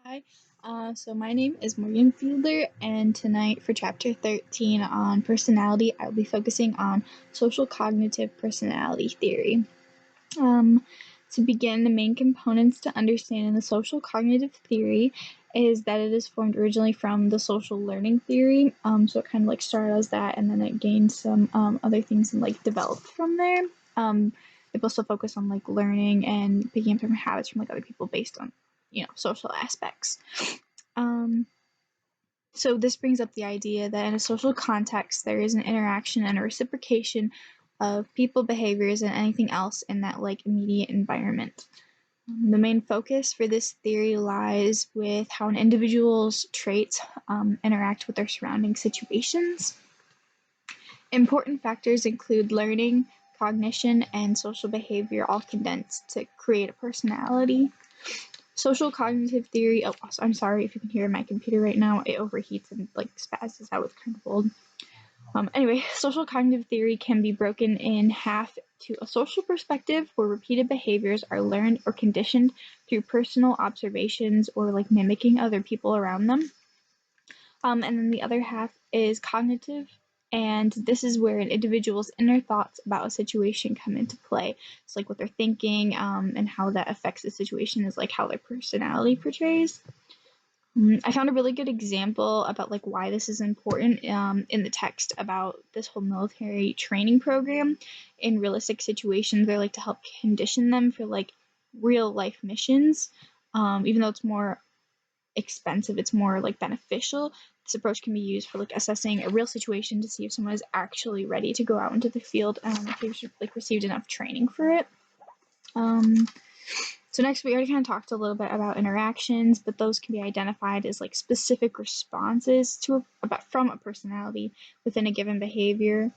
Hi, so my name is Morgan Fielder, and tonight for chapter 13 on personality, I'll be focusing on social cognitive personality theory. To begin, the main components to understanding the social cognitive theory is that it is formed originally from the social learning theory. So it kind of like started as that, and then it gained some other things and like developed from there. It also focused on like learning and picking up different habits from like other people based on social aspects. So this brings up the idea that in a social context, there is an interaction and a reciprocation of people, behaviors, and anything else in that like immediate environment. The main focus for this theory lies with how an individual's traits interact with their surrounding situations. Important factors include learning, cognition, and social behavior, all condensed to create a personality. Social cognitive theory, I'm sorry if you can hear my computer right now, it overheats and like spazzes out, it's kind of old. Anyway, social cognitive theory can be broken in half to a social perspective where repeated behaviors are learned or conditioned through personal observations or like mimicking other people around them. And then the other half is cognitive, and this is where an individual's inner thoughts about a situation come into play. It's like what they're thinking and how that affects the situation is like how their personality portrays. I found a really good example about like why this is important in the text about this whole military training program. In realistic situations, they like to help condition them for like real life missions. Even though it's more expensive, it's more like beneficial. This approach can be used for like assessing a real situation to see if someone is actually ready to go out into the field and if they've like received enough training for it. So next, we already kind of talked a little bit about interactions, but those can be identified as like specific responses from a personality within a given behavior,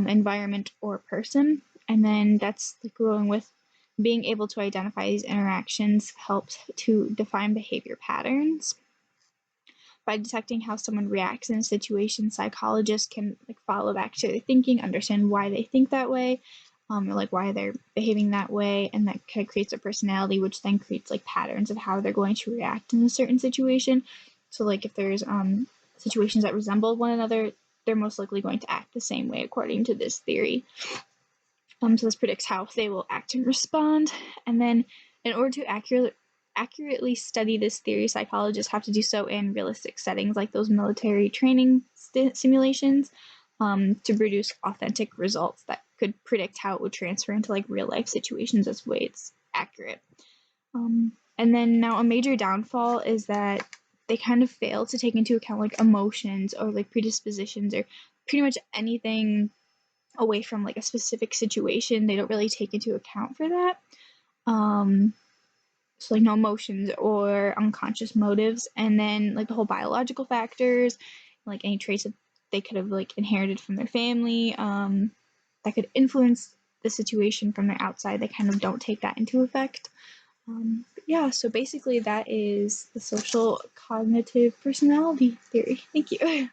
environment, or person. And then that's like going with being able to identify these interactions helps to define behavior patterns. By detecting how someone reacts in a situation, psychologists can like follow back to their thinking, understand why they think that way, or like why they're behaving that way, and that kind of creates a personality, which then creates like patterns of how they're going to react in a certain situation. So like if there's situations that resemble one another, they're most likely going to act the same way according to this theory. So this predicts how they will act and respond. And then in order to accurately study this theory, psychologists have to do so in realistic settings like those military training simulations to produce authentic results that could predict how it would transfer into like real life situations. That's the way it's accurate. And then now a major downfall is that they kind of fail to take into account like emotions or like predispositions or pretty much anything away from like a specific situation. They don't really take into account for that. So like no emotions or unconscious motives, and then like the whole biological factors, like any traits that they could have like inherited from their family that could influence the situation from their outside. They kind of don't take that into effect. Yeah, so basically that is the social cognitive personality theory. Thank you.